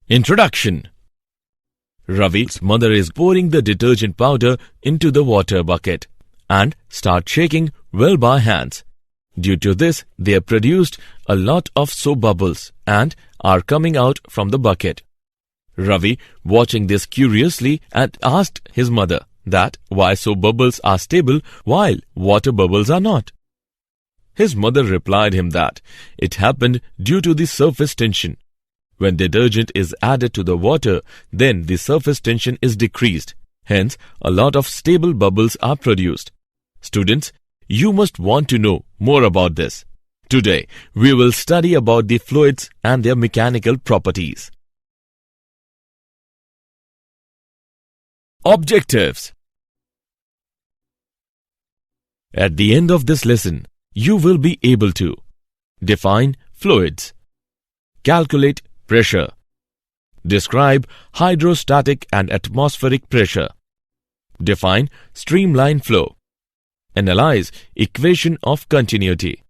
Introduction. Ravi's mother is pouring the detergent powder into the water bucket and start shaking well by hands. Due to this, they have produced a lot of soap bubbles and are coming out from the bucket. Ravi, watching this curiously, and asked his mother that why soap bubbles are stable while water bubbles are not. His mother replied him that it happened due to the surface tension. When detergent is added to the water, then the surface tension is decreased. Hence, a lot of stable bubbles are produced. Students, you must want to know more about this. Today, we will study about the fluids and their mechanical properties. Objectives. At the end of this lesson, you will be able to define fluids, calculate pressure, describe hydrostatic and atmospheric pressure, define streamline flow, analyze equation of continuity,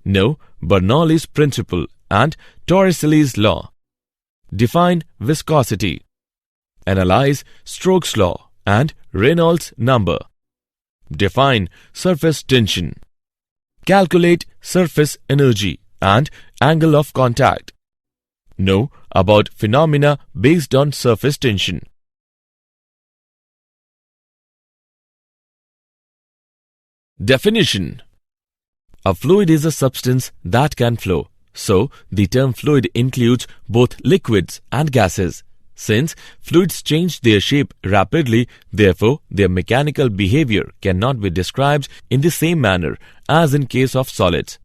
know Bernoulli's principle and Torricelli's law, define viscosity, analyze Stokes' law and Reynolds number, define surface tension, calculate surface energy and angle of contact, know about phenomena based on surface tension. Definition. A fluid is a substance that can flow. So, the term fluid includes both liquids and gases. Since fluids change their shape rapidly, therefore, their mechanical behavior cannot be described in the same manner as in case of solids.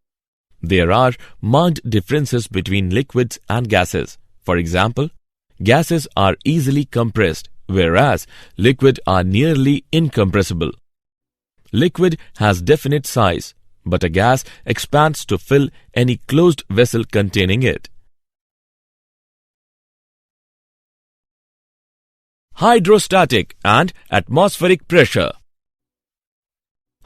There are marked differences between liquids and gases. For example, gases are easily compressed, whereas liquid are nearly incompressible. Liquid has definite size, but a gas expands to fill any closed vessel containing it. Hydrostatic and atmospheric pressure.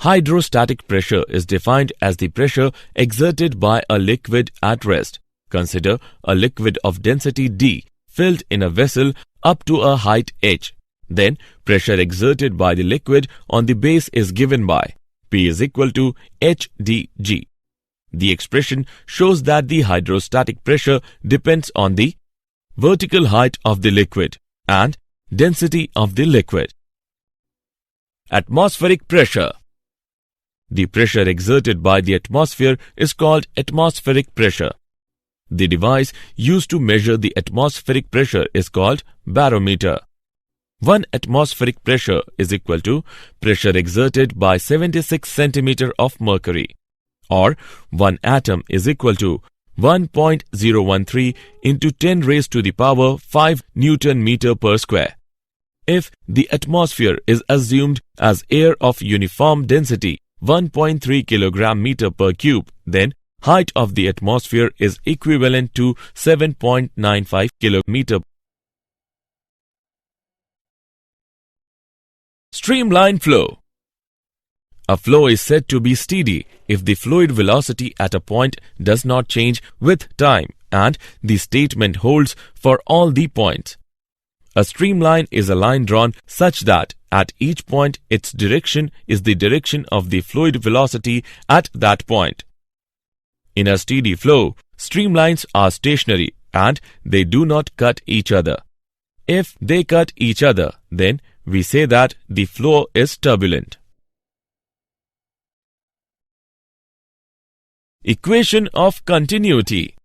Hydrostatic pressure is defined as the pressure exerted by a liquid at rest. Consider a liquid of density D filled in a vessel up to a height h. Then, pressure exerted by the liquid on the base is given by P is equal to HdG. The expression shows that the hydrostatic pressure depends on the vertical height of the liquid and density of the liquid. Atmospheric pressure. The pressure exerted by the atmosphere is called atmospheric pressure. The device used to measure the atmospheric pressure is called barometer. 1 atmospheric pressure is equal to pressure exerted by 76 centimeter of mercury, or 1 atom is equal to 1.013 into 10 raised to the power 5 Newton meter per square. If the atmosphere is assumed as air of uniform density 1.3 kilogram meter per cube, then height of the atmosphere is equivalent to 7.95 kilometer. Streamline flow. A flow is said to be steady if the fluid velocity at a point does not change with time, and the statement holds for all the points. A streamline is a line drawn such that at each point its direction is the direction of the fluid velocity at that point. In a steady flow, streamlines are stationary and they do not cut each other. If they cut each other, then we say that the flow is turbulent. Equation of continuity.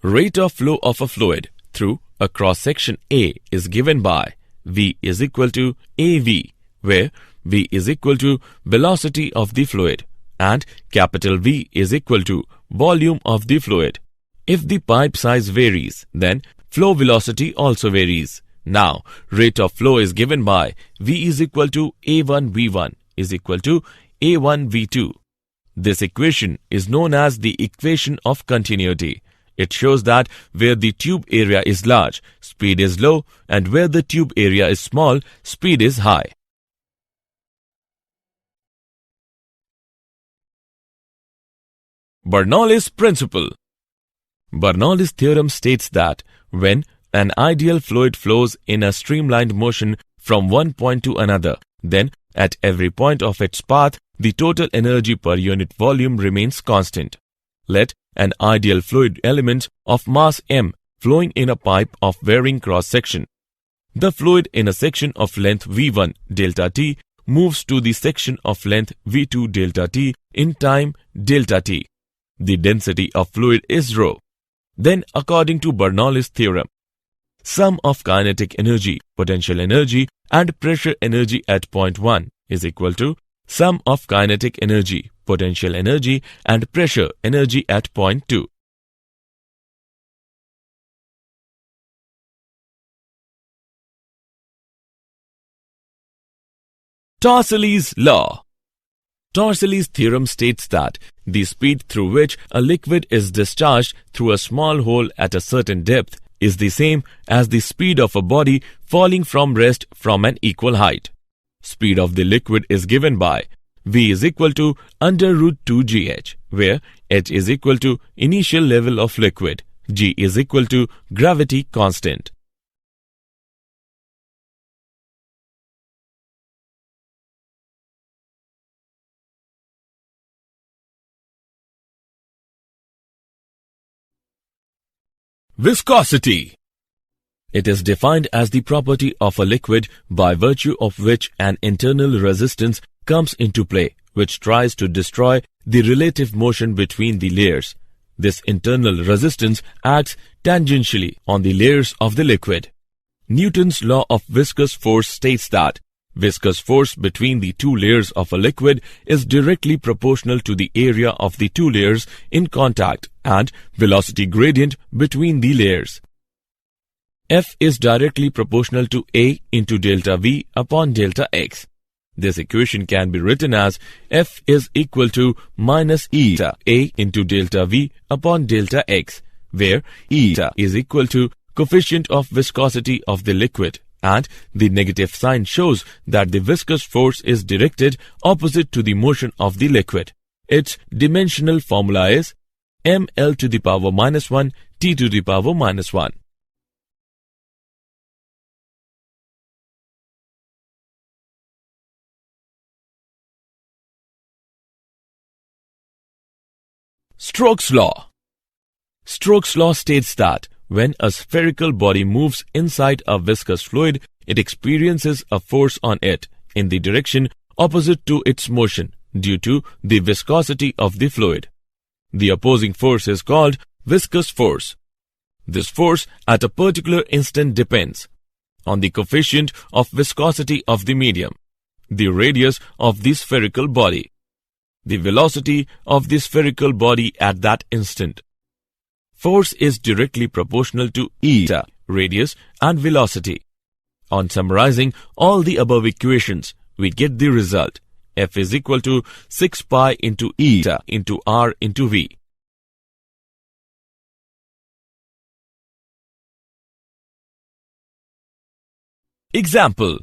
Rate of flow of a fluid through a cross-section A is given by V is equal to AV, where V is equal to velocity of the fluid and capital V is equal to volume of the fluid. If the pipe size varies, then flow velocity also varies. Now, rate of flow is given by V is equal to A1V1 is equal to A1V2. This equation is known as the equation of continuity. It shows that where the tube area is large, speed is low, and where the tube area is small, speed is high. Bernoulli's principle. Bernoulli's theorem states that when An ideal fluid flows in a streamlined motion from one point to another. Then, at every point of its path, the total energy per unit volume remains constant. Let an ideal fluid element of mass m flowing in a pipe of varying cross-section. The fluid in a section of length v1 delta t moves to the section of length v2 delta t in time delta t. The density of fluid is rho. Then, according to Bernoulli's theorem, sum of kinetic energy, potential energy and pressure energy at point 1 is equal to sum of kinetic energy, potential energy and pressure energy at point 2. Torricelli's law. Torricelli's theorem states that the speed through which a liquid is discharged through a small hole at a certain depth is the same as the speed of a body falling from rest from an equal height. Speed of the liquid is given by V is equal to under root 2 gh, where h is equal to initial level of liquid, g is equal to gravity constant. Viscosity. It is defined as the property of a liquid by virtue of which an internal resistance comes into play, which tries to destroy the relative motion between the layers. This internal resistance acts tangentially on the layers of the liquid. Newton's law of viscous force states that viscous force between the two layers of a liquid is directly proportional to the area of the two layers in contact and velocity gradient between the layers. F is directly proportional to A into delta V upon delta X. This equation can be written as F is equal to minus eta A into delta V upon delta X, where eta is equal to coefficient of viscosity of the liquid, and the negative sign shows that the viscous force is directed opposite to the motion of the liquid. Its dimensional formula is ml to the power minus 1 t to the power minus 1. Stokes' law. Stokes' law states that when a spherical body moves inside a viscous fluid, it experiences a force on it in the direction opposite to its motion due to the viscosity of the fluid. The opposing force is called viscous force. This force at a particular instant depends on the coefficient of viscosity of the medium, the radius of the spherical body, the velocity of the spherical body at that instant. Force is directly proportional to eta, radius and velocity. On summarizing all the above equations, we get the result. F is equal to 6 pi into eta into r into v. Example.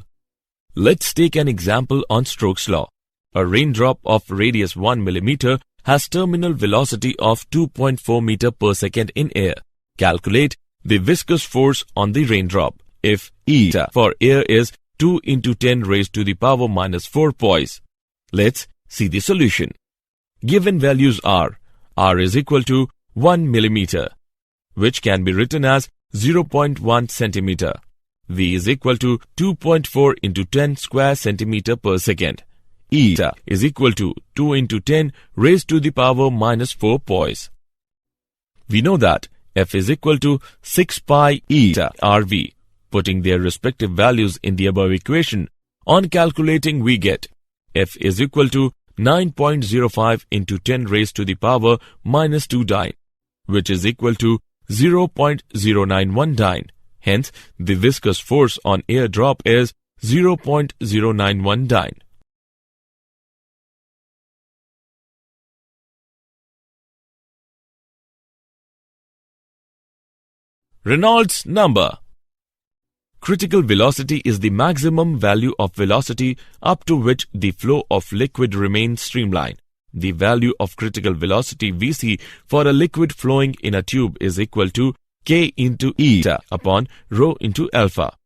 Let's take an example on Stokes' law. A raindrop of radius 1 mm has terminal velocity of 2.4 meter per second in air. Calculate the viscous force on the raindrop if eta for air is 2 into 10 raised to the power minus 4 poise. Let's see the solution. Given values are r is equal to 1 millimeter, which can be written as 0.1 centimeter. V is equal to 2.4 into 10 square centimeter per second. Eta is equal to 2 into 10 raised to the power minus 4 poise. We know that F is equal to 6 pi eta RV. Putting their respective values in the above equation, on calculating we get F is equal to 9.05 into 10 raised to the power minus 2 dyne, which is equal to 0.091 dyne. Hence, the viscous force on air drop is 0.091 dyne. Reynolds number. Critical velocity is the maximum value of velocity up to which the flow of liquid remains streamlined. The value of critical velocity Vc for a liquid flowing in a tube is equal to K into eta upon rho into alpha.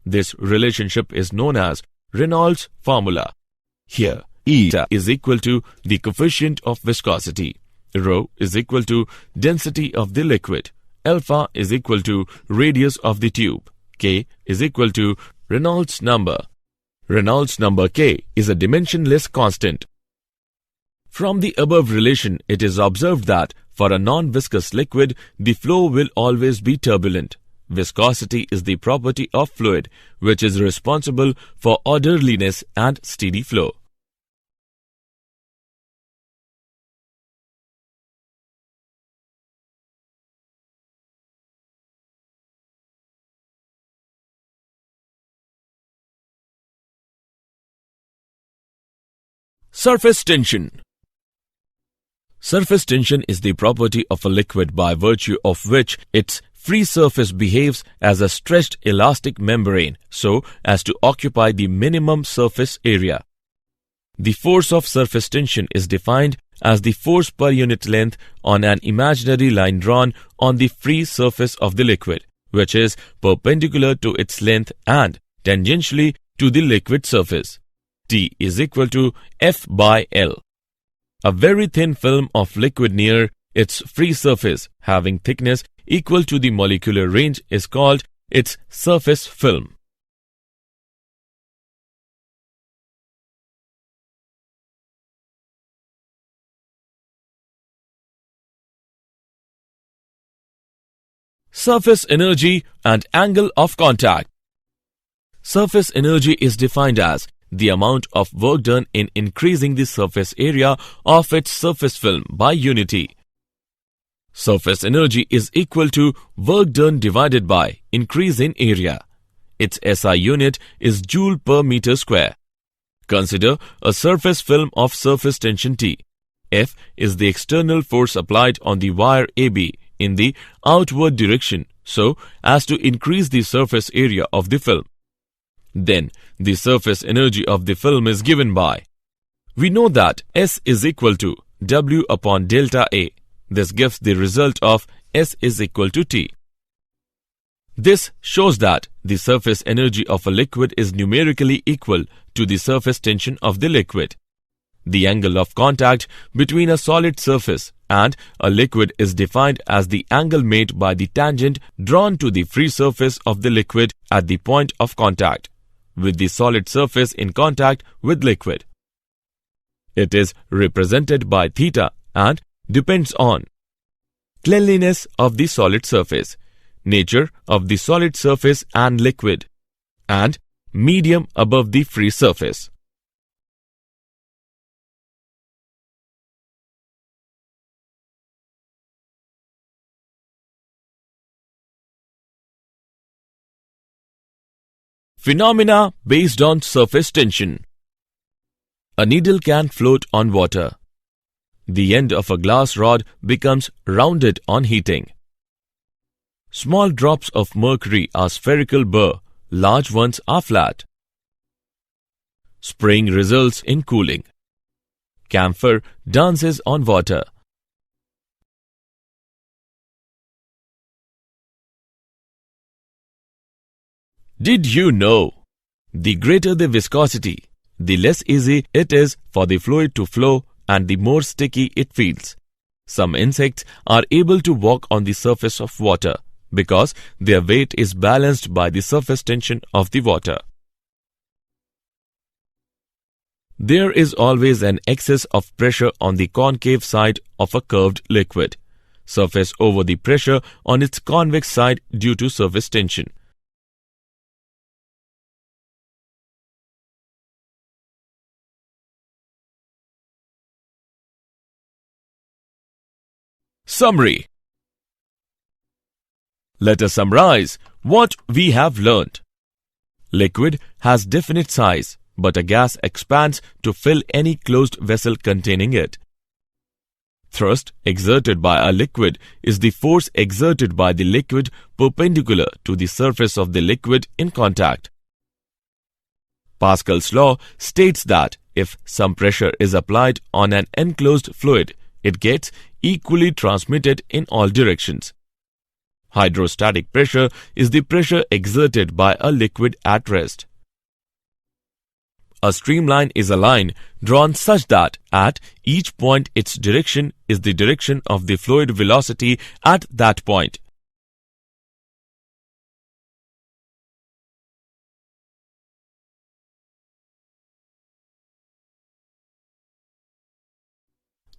This relationship is known as Reynolds formula. Here, eta is equal to the coefficient of viscosity, rho is equal to density of the liquid, alpha is equal to radius of the tube, K is equal to Reynolds number. Reynolds number K is a dimensionless constant. From the above relation, it is observed that for a non-viscous liquid, the flow will always be turbulent. Viscosity is the property of fluid, which is responsible for orderliness and steady flow. Surface tension. Surface tension is the property of a liquid by virtue of which its free surface behaves as a stretched elastic membrane so as to occupy the minimum surface area. The force of surface tension is defined as the force per unit length on an imaginary line drawn on the free surface of the liquid, which is perpendicular to its length and tangentially to the liquid surface. T is equal to F by L. A very thin film of liquid near its free surface having thickness equal to the molecular range is called its surface film. Surface energy and angle of contact. Surface energy is defined as the amount of work done in increasing the surface area of its surface film by unity. Surface energy is equal to work done divided by increase in area. Its SI unit is joule per meter square. Consider a surface film of surface tension T. F is the external force applied on the wire AB in the outward direction so as to increase the surface area of the film. Then, the surface energy of the film is given by. We know that S is equal to W upon delta A. This gives the result of S is equal to T. This shows that the surface energy of a liquid is numerically equal to the surface tension of the liquid. The angle of contact between a solid surface and a liquid is defined as the angle made by the tangent drawn to the free surface of the liquid at the point of contact with the solid surface in contact with liquid. It is represented by theta and depends on cleanliness of the solid surface, nature of the solid surface and liquid, and medium above the free surface. Phenomena based on surface tension. A needle can float on water. The end of a glass rod becomes rounded on heating. Small drops of mercury are spherical burr, large ones are flat. Spraying results in cooling. Camphor dances on water. Did you know? The greater the viscosity, the less easy it is for the fluid to flow and the more sticky it feels. Some insects are able to walk on the surface of water because their weight is balanced by the surface tension of the water. There is always an excess of pressure on the concave side of a curved liquid, surface over the pressure on its convex side due to surface tension. Summary. Let us summarize what we have learned. Liquid has definite size, but a gas expands to fill any closed vessel containing it. Thrust exerted by a liquid is the force exerted by the liquid perpendicular to the surface of the liquid in contact. Pascal's law states that if some pressure is applied on an enclosed fluid, it gets equally transmitted in all directions. Hydrostatic pressure is the pressure exerted by a liquid at rest. A streamline is a line drawn such that at each point its direction is the direction of the fluid velocity at that point.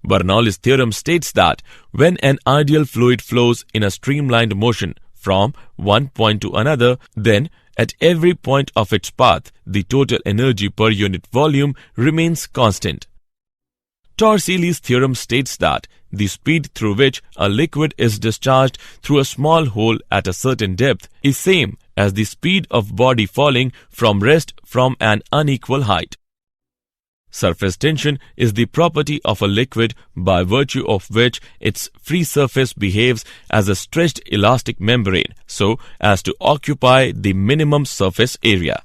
Bernoulli's theorem states that when an ideal fluid flows in a streamlined motion from one point to another, then at every point of its path, the total energy per unit volume remains constant. Torricelli's theorem states that the speed through which a liquid is discharged through a small hole at a certain depth is same as the speed of body falling from rest from an unequal height. Surface tension is the property of a liquid by virtue of which its free surface behaves as a stretched elastic membrane so as to occupy the minimum surface area.